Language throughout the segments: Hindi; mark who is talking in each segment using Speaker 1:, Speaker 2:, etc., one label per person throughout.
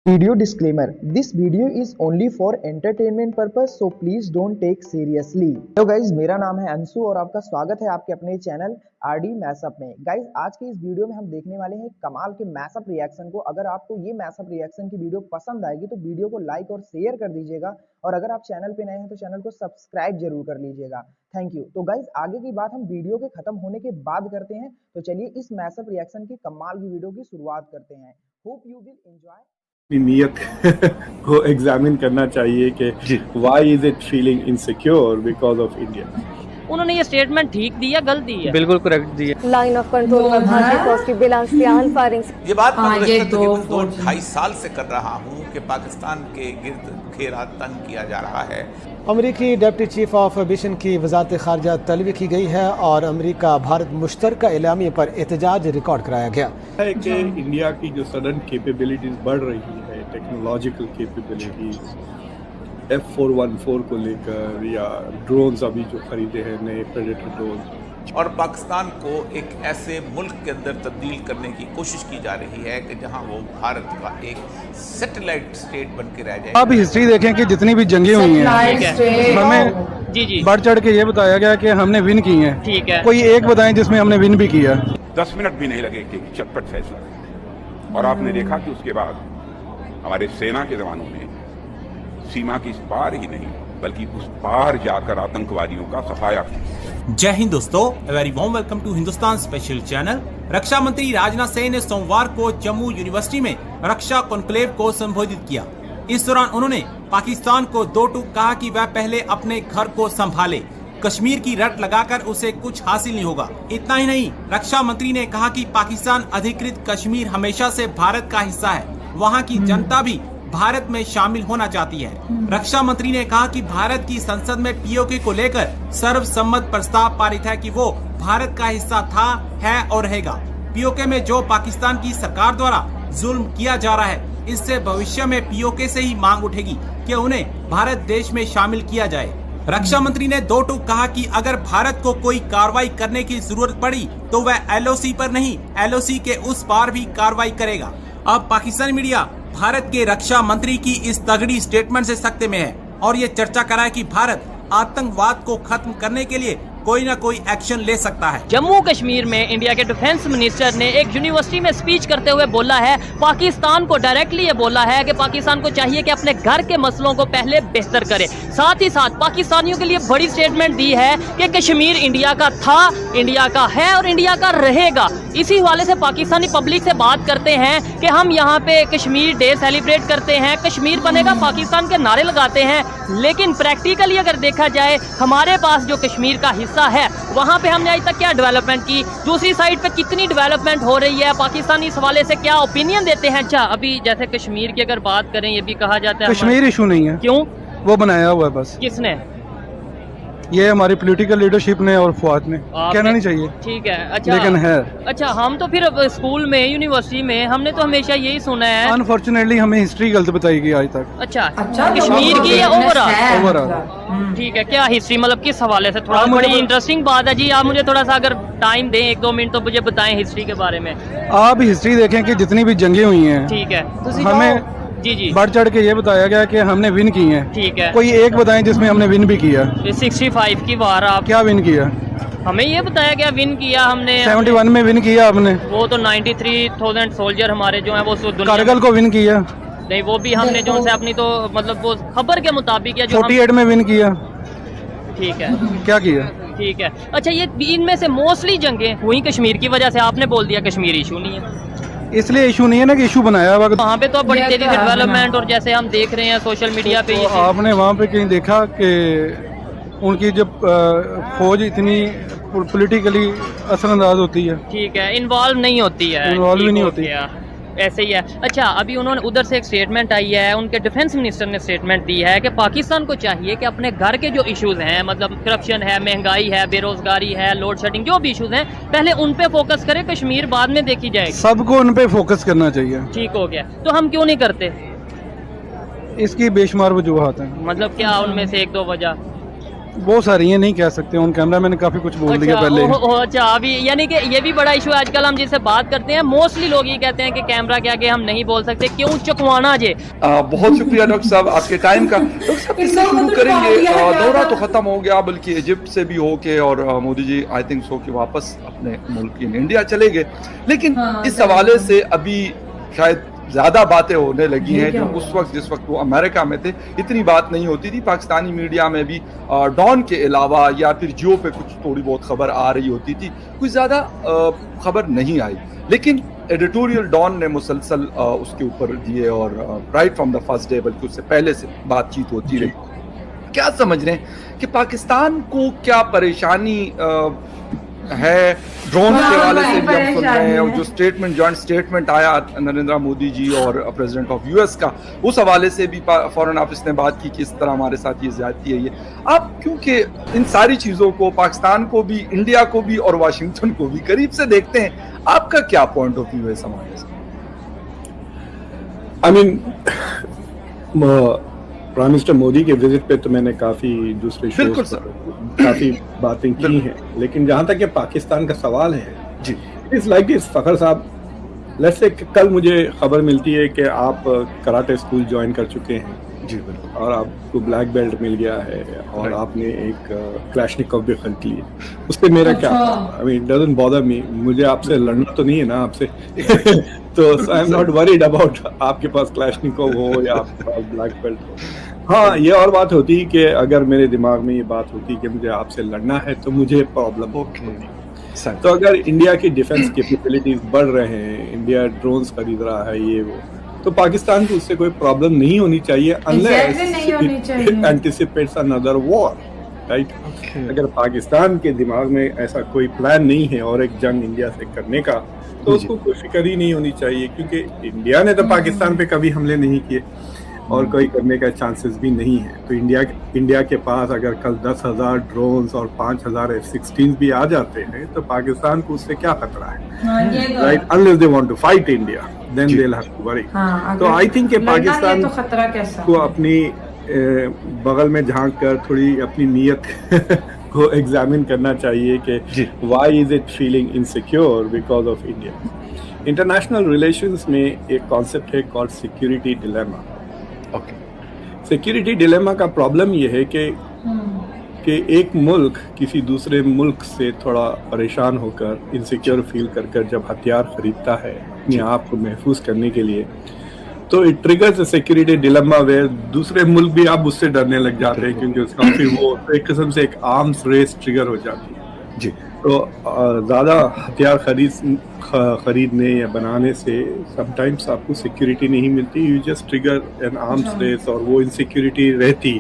Speaker 1: Video disclaimer: This video is only for entertainment purpose, so please don't take seriously. Hello guys, मेरा नाम है अंशु और आपका स्वागत है आपके अपने चैनल आरडी मैसअप में। गाइज, आज के इस वीडियो में हम देखने वाले हैं कमाल के मैसअप रिएक्शन को। अगर आपको ये मैसअप रिएक्शन की वीडियो पसंद आएगी तो वीडियो को लाइक और शेयर कर दीजिएगा, और अगर आप चैनल पे नए हैं तो चैनल को सब्सक्राइब जरूर कर लीजिएगा। Thank you. तो गाइज, आगे की बात हम वीडियो के खत्म होने के बाद करते हैं। तो चलिए इस मैसअप रिएक्शन की कमाल की वीडियो की शुरुआत करते हैं। Hope you will enjoy.
Speaker 2: नीयत को एग्जामिन करना चाहिए कि why is it feeling insecure because of India.
Speaker 3: उन्होंने ये स्टेटमेंट ठीक दी है, गलत दी है?
Speaker 4: बिल्कुल करेक्ट दी है।
Speaker 5: लाइन ऑफ कंट्रोल में भारतीय फौज की बिलासियान फायरिंग।
Speaker 6: ये बात मैं गुज़श्ता तकरीबन 2-2.5 साल से कर रहा हूँ कि पाकिस्तान के गिर्द घेरा तंग किया जा रहा है।
Speaker 7: अमरीकी डिप्टी चीफ ऑफ मिशन की वजारत खारजा तलबी की गई है और अमरीका भारत मुश्तरका एलामिया पर एहतजाज रिकॉर्ड कराया गया
Speaker 2: है कि इंडिया की जो सडन कैपेबिलिटीज बढ़ रही है, टेक्नोलॉजिकल कैपेबिलिटीज, F414 को लेकर या ड्रोन्स अभी जो खरीदे हैं नए प्रेडेटर ड्रोन्स,
Speaker 6: और पाकिस्तान को एक ऐसे मुल्क के अंदर तब्दील करने की कोशिश की जा रही है कि जहां वो भारत का एक सैटेलाइट स्टेट बन के रह जाए।
Speaker 4: आप हिस्ट्री देखें कि जितनी भी जंगें हुई हैं हमें
Speaker 3: जी
Speaker 4: बढ़ चढ़ के ये बताया गया कि हमने विन की हैं।
Speaker 3: ठीक है।
Speaker 4: कोई एक बताएं जिसमें हमने विन भी किया।
Speaker 8: 10 मिनट भी नहीं लगे कि चटपट फैसला। और आपने देखा कि उसके बाद हमारे सेना के जवानों ने सीमा की इस पार ही नहीं बल्कि उस पार जाकर आतंकवादियों का सफाया किया।
Speaker 9: जय हिंद दोस्तों, very warm welcome to Hindustan special channel. रक्षा मंत्री राजनाथ सिंह ने सोमवार को जम्मू यूनिवर्सिटी में रक्षा कॉन्क्लेव को संबोधित किया। इस दौरान उन्होंने पाकिस्तान को दो टूक कहा कि वह पहले अपने घर को संभाले, कश्मीर की रट लगाकर उसे कुछ हासिल नहीं होगा। इतना ही नहीं, रक्षा मंत्री ने कहा कि पाकिस्तान अधिकृत कश्मीर हमेशा से भारत का हिस्सा है, वहाँ की जनता भी भारत में शामिल होना चाहती है। रक्षा मंत्री ने कहा कि भारत की संसद में पीओके को लेकर सर्वसम्मत प्रस्ताव पारित है कि वो भारत का हिस्सा था, है और रहेगा। पीओके में जो पाकिस्तान की सरकार द्वारा जुल्म किया जा रहा है, इससे भविष्य में पीओके से ही मांग उठेगी कि उन्हें भारत देश में शामिल किया जाए। रक्षा मंत्री ने दो टूक कहा कि अगर भारत को कोई कार्रवाई करने की जरूरत पड़ी तो वह एलओसी पर नहीं, एलओसी के उस पार भी कार्रवाई करेगा। अब पाकिस्तानी मीडिया भारत के रक्षा मंत्री की इस तगड़ी स्टेटमेंट से सख्ते में है और ये चर्चा कर रहा है कि भारत आतंकवाद को खत्म करने के लिए कोई ना कोई एक्शन ले सकता है।
Speaker 3: जम्मू कश्मीर में इंडिया के डिफेंस मिनिस्टर ने एक यूनिवर्सिटी में स्पीच करते हुए बोला है, पाकिस्तान को डायरेक्टली ये बोला है कि पाकिस्तान को चाहिए कि अपने घर के मसलों को पहले बेहतर करे। साथ ही साथ पाकिस्तानियों के लिए बड़ी स्टेटमेंट दी है कि कश्मीर इंडिया का था, इंडिया का है और इंडिया का रहेगा। इसी हवाले से पाकिस्तानी पब्लिक से बात करते हैं कि हम यहाँ पे कश्मीर डे सेलिब्रेट करते हैं, कश्मीर बनेगा पाकिस्तान के नारे लगाते हैं, लेकिन प्रैक्टिकली अगर देखा जाए हमारे पास जो कश्मीर का है वहां पे हमने आज तक क्या डेवलपमेंट की, दूसरी साइड पे कितनी डेवलपमेंट हो रही है, पाकिस्तानी इस हवाले से क्या ओपिनियन देते हैं। अच्छा, अभी जैसे कश्मीर की अगर बात करें, ये भी कहा जाता है
Speaker 4: कश्मीर इशू नहीं है।
Speaker 3: क्यों?
Speaker 4: वो बनाया हुआ है बस।
Speaker 3: किसने?
Speaker 4: ये हमारी पॉलिटिकल लीडरशिप ने और फौज ने। कहना नहीं चाहिए,
Speaker 3: ठीक है। अच्छा,
Speaker 4: लेकिन है।
Speaker 3: अच्छा, हम तो फिर स्कूल में, यूनिवर्सिटी में हमने तो हमेशा यही सुना है।
Speaker 4: अनफॉर्चुनेटली हमें हिस्ट्री गलत बताई गई आज तक।
Speaker 3: अच्छा, कश्मीर की या ओवरऑल? ठीक है। क्या हिस्ट्री मतलब किस हवाले से? थोड़ा बड़ी इंटरेस्टिंग बात है जी। आप मुझे थोड़ा सा अगर टाइम दें 1-2 मिनट तो मुझे बताएं हिस्ट्री के बारे में।
Speaker 4: आप हिस्ट्री देखें कि जितनी भी जंगें हुई हैं,
Speaker 3: ठीक है,
Speaker 4: हमें
Speaker 3: जी
Speaker 4: बढ़ चढ़ के ये बताया गया कि हमने विन की हैं।
Speaker 3: ठीक है।
Speaker 4: कोई एक बताएं जिसमें हमने विन भी किया।
Speaker 3: 65 की वार आप
Speaker 4: क्या विन किया?
Speaker 3: हमें ये बताया गया विन किया हमने।
Speaker 4: 71 में विन किया आपने।
Speaker 3: वो तो 93,000 सोल्जर हमारे जो है वो
Speaker 4: कारगिल को विन किया।
Speaker 3: नहीं, वो भी हमने जो से अपनी तो मतलब वो खबर के मुताबिक है जो
Speaker 4: 48 में विन किया।
Speaker 3: ठीक है।
Speaker 4: क्या किया? ठीक
Speaker 3: है। अच्छा, ये इनमें से मोस्टली जंगें हुई कश्मीर की वजह से। आपने बोल दिया कश्मीर इशू नहीं है,
Speaker 4: इसलिए इशू नहीं है ना कि इशू बनाया हुआ।
Speaker 3: वहाँ पे तो बड़ी तेजी से डेवलपमेंट, और जैसे हम देख रहे हैं सोशल मीडिया पे
Speaker 4: तो आपने वहाँ पे कहीं देखा कि उनकी जब फौज इतनी पॉलिटिकली असरअंदाज होती है?
Speaker 3: ठीक है, इन्वॉल्व नहीं होती है।
Speaker 4: इन्वॉल्व भी नहीं होती है,
Speaker 3: ऐसे ही है। अच्छा, अभी उन्होंने उधर से एक स्टेटमेंट आई है, उनके डिफेंस मिनिस्टर ने स्टेटमेंट दी है कि पाकिस्तान को चाहिए कि अपने घर के जो इश्यूज हैं, मतलब करप्शन है, महंगाई है, बेरोजगारी है, लोड शेडिंग, जो भी इश्यूज हैं, पहले उन पे फोकस करे, कश्मीर बाद में देखी जाएगी।
Speaker 4: सबको उन पे फोकस करना चाहिए।
Speaker 3: ठीक हो गया। तो हम क्यों नहीं करते?
Speaker 4: इसकी बेशुमार वजूहात हैं।
Speaker 3: मतलब क्या उनमें से 1-2 वजह?
Speaker 4: बहुत सारी हैं, नहीं कह सकते। उन कैमरा मैंने काफी कुछ बोल दिया पहले।
Speaker 3: अच्छा, अभी यानी कि ये भी बड़ा इशू है आजकल। हम जिससे बात करते हैं मोस्टली लोग ये कहते हैं कि कैमरा के आगे हम नहीं बोल सकते, क्यों चकवाना जे।
Speaker 10: बहुत शुक्रिया डॉक्टर साहब आपके टाइम का। डॉक्टर साहब किससे शुरू करेंगे? दौरा तो खत्म हो गया, बल्कि इजिप्ट से भी होके, और Modi ji I think so कि वापस अपने मुल्क इन इंडिया चले गए, लेकिन इस हवाले से अभी शायद ज्यादा बातें होने लगी हैं। जो उस वक्त जिस वक्त वो अमेरिका में थे इतनी बात नहीं होती थी। पाकिस्तानी मीडिया में भी डॉन के अलावा या फिर जियो पे कुछ थोड़ी बहुत खबर आ रही होती थी, कुछ ज्यादा खबर नहीं आई। लेकिन एडिटोरियल डॉन ने मुसलसल उसके ऊपर दिए, और right from the first day, बल्कि उससे पहले से बातचीत होती रही। क्या समझ रहे हैं कि पाकिस्तान को क्या परेशानी है? ड्रोन के हवाले से भी हम सुन रहे हैं, और जो स्टेटमेंट, जॉइंट स्टेटमेंट आया नरेंद्र मोदी जी और प्रेसिडेंट ऑफ यूएस का, उस हवाले से भी फॉरेन ऑफिस ने बात की कि इस तरह हमारे साथ ये ज्यादती है। ये आप क्योंकि इन सारी चीजों को, पाकिस्तान को भी, इंडिया को भी और वाशिंगटन को भी करीब से देखते हैं, आपका क्या पॉइंट ऑफ व्यू है इस हवाले से?
Speaker 2: I mean prime minister Modi के विजिट पे तो मैंने काफी दूसरे शोज पर काफी बातें की हैं, लेकिन जहां तक ये पाकिस्तान का सवाल है जी, इट्स लाइक दिस फखर साहब, लेट्स से कल मुझे खबर मिलती है कि आप कराटे स्कूल ज्वाइन कर चुके हैं जी, बिल्कुल, और आपको ब्लैक बेल्ट मिल गया है, और आपने एक क्लैशनिकोव भी खरीद ली है। उससे मेरा क्या, I mean doesn't bother me, मुझे आपसे लड़ना तो नहीं है ना आपसे तो I am not worried about आपके पास क्लैशनिकोव हो या आपके पास ब्लैक बेल्ट हो। हाँ, ये और बात होती है कि अगर मेरे दिमाग में ये बात होती कि मुझे आपसे लड़ना है तो मुझे प्रॉब्लम होगी। तो अगर इंडिया की डिफेंस कैपेबिलिटीज बढ़ रहे हैं, इंडिया ड्रोन्स खरीद रहा है, ये वो, तो पाकिस्तान को उससे कोई प्रॉब्लम नहीं होनी चाहिए unless it anticipates another war, right? अगर पाकिस्तान के दिमाग में ऐसा कोई प्लान नहीं है और एक जंग इंडिया से करने का, तो उसको कोई फिक्र ही नहीं होनी चाहिए, क्योंकि इंडिया ने तो पाकिस्तान पे कभी हमले नहीं किए और कोई करने का चांसेस भी नहीं है। तो इंडिया के पास अगर कल 10,000 ड्रोन्स और 5,000 F-16 भी आ जाते हैं तो पाकिस्तान को उससे क्या खतरा है, right? Unless they want to fight India, then they will have to worry. तो आई थिंक कि पाकिस्तान तो खतरा कैसा को अपनी बगल में झांक कर थोड़ी अपनी नीयत को एग्जामिन करना चाहिए कि why is it feeling insecure because of India. International relations में एक कॉन्सेप्ट है called security dilemma. Security dilemma का प्रॉब्लम ये है कि एक मुल्क किसी दूसरे मुल्क से थोड़ा परेशान होकर, इनसिक्योर फील कर जब हथियार खरीदता है अपने आप को महफूज करने के लिए, तो it triggers a security dilemma where दूसरे मुल्क भी आप उससे डरने लग जाते हैं, क्योंकि उसका फिर वो एक किस्म से एक आर्म्स रेस ट्रिगर हो जाती है जी। तो ज़्यादा हथियार खरीदने या बनाने से समटाइम्स आपको सिक्योरिटी नहीं मिलती, you just trigger an arms race, और वो इनसिक्योरिटी रहती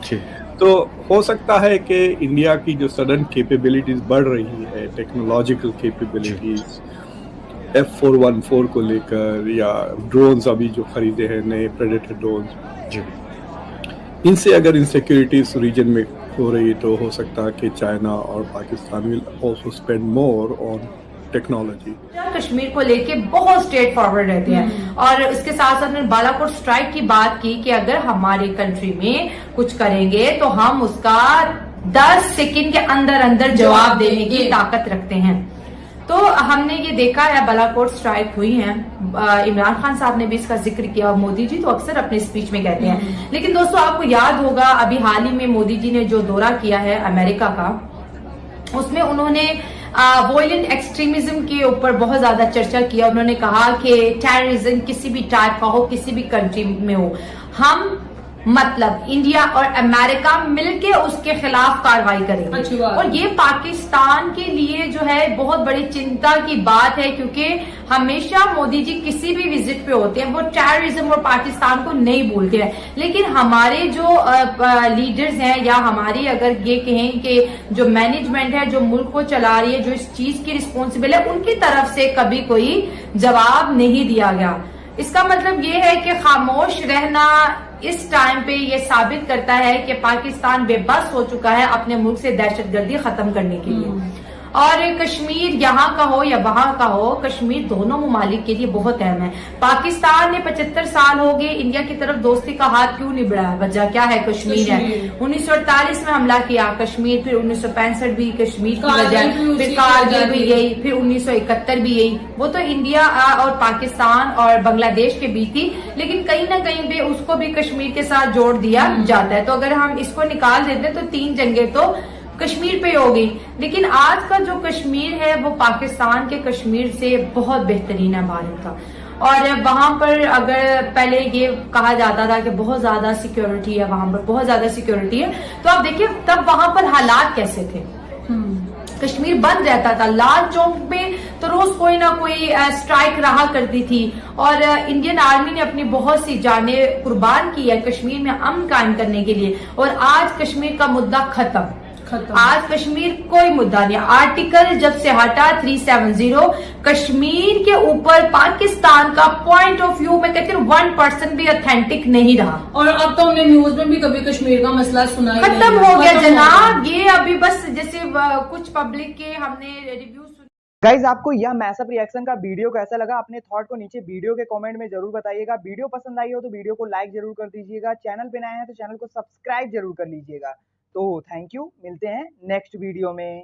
Speaker 2: है। तो हो सकता है कि इंडिया की जो सडन कैपेबिलिटीज बढ़ रही है, टेक्नोलॉजिकल कैपेबिलिटीज, F414 को लेकर, या ड्रोन्स अभी जो खरीदे हैं नए प्रेडेटर ड्रोन्स, इनसे अगर इनसिक्योरिटीज रीजन में हो रही तो हो सकता है कि चाइना और Pakistan will also spend more on technology.
Speaker 11: Kashmir को लेके बहुत स्ट्रेट फॉरवर्ड रहते हैं, और इसके साथ साथ उन्होंने बालाकोट स्ट्राइक की बात की कि अगर हमारे कंट्री में कुछ करेंगे तो हम उसका 10 सेकंड के अंदर अंदर जवाब देने की ताकत रखते हैं। तो हमने ये देखा है, बालाकोट स्ट्राइक हुई है, इमरान खान साहब ने भी इसका जिक्र किया, और मोदी जी तो अक्सर अपने स्पीच में कहते हैं। लेकिन दोस्तों, आपको याद होगा अभी हाल ही में मोदी जी ने जो दौरा किया है अमेरिका का, उसमें उन्होंने वॉयलेंट एक्सट्रीमिज्म के ऊपर बहुत ज्यादा चर्चा किया। उन्होंने कहा कि टेररिज्म किसी भी टाइप का हो, किसी भी कंट्री में हो, हम मतलब इंडिया और अमेरिका मिलके उसके खिलाफ कार्रवाई करेंगे। और ये पाकिस्तान के लिए जो है बहुत बड़ी चिंता की बात है, क्योंकि हमेशा मोदी जी किसी भी विजिट पे होते हैं वो टेररिज्म और पाकिस्तान को नहीं भूलते हैं। लेकिन हमारे जो लीडर्स हैं, या हमारी अगर ये कहें कि जो मैनेजमेंट है, जो मुल्क को चला रही है, जो इस चीज की रिस्पॉन्सिबल है, उनकी तरफ से कभी कोई जवाब नहीं दिया गया। इसका मतलब ये है कि खामोश रहना इस टाइम पे ये साबित करता है कि पाकिस्तान बेबस हो चुका है अपने मुल्क से दहशतगर्दी खत्म करने के लिए। और कश्मीर यहाँ का हो या वहां का हो, कश्मीर दोनों ममालिक के लिए बहुत अहम है। पाकिस्तान ने 75 साल हो गए इंडिया की तरफ दोस्ती का हाथ क्यों नहीं बढ़ाया? वजह क्या है? कश्मीर है। 1948 में हमला किया कश्मीर, फिर 1965 भी कश्मीर की वजह, फिर कारगिल भी यही, फिर 1971 भी यही। वो तो इंडिया और पाकिस्तान और बांग्लादेश के बीच थी, लेकिन कहीं ना कहीं पे उसको भी कश्मीर के साथ जोड़ दिया जाता है। तो अगर हम इसको निकाल देते तो 3 जंगें तो कश्मीर पे हो गई। लेकिन आज का जो कश्मीर है वो पाकिस्तान के कश्मीर से बहुत बेहतरीन है भारत का। और वहां पर अगर पहले ये कहा जाता था कि बहुत ज्यादा सिक्योरिटी है, वहां पर बहुत ज्यादा सिक्योरिटी है, तो आप देखिए तब वहां पर हालात कैसे थे। कश्मीर बंद रहता था, लाल चौक पे तो रोज कोई ना कोई स्ट्राइक रहा करती थी, और इंडियन आर्मी ने अपनी बहुत सी जानें कुर्बान की है कश्मीर में अमन कायम करने के लिए। और आज कश्मीर का मुद्दा खत्म। आज कश्मीर कोई मुद्दा नहीं। आर्टिकल जब से हटा 370, कश्मीर के ऊपर पाकिस्तान का पॉइंट ऑफ व्यू मैं कहती हूँ 1% भी ऑथेंटिक नहीं रहा।
Speaker 12: और अब तो हमने न्यूज में भी कभी कश्मीर का मसला सुना ही
Speaker 11: खत्म हो गया जनाब। ये अभी बस जैसे कुछ पब्लिक के हमने रिव्यू
Speaker 1: गाइज आपको यह मैसअप रिएक्शन का वीडियो कैसा लगा? अपने थॉट को नीचे वीडियो के कमेंट में जरूर बताइएगा। वीडियो पसंद आई हो तो वीडियो को लाइक जरूर कर दीजिएगा। चैनल पे नए हैं तो चैनल को सब्सक्राइब जरूर कर लीजिएगा। तो थैंक यू, मिलते हैं नेक्स्ट वीडियो में।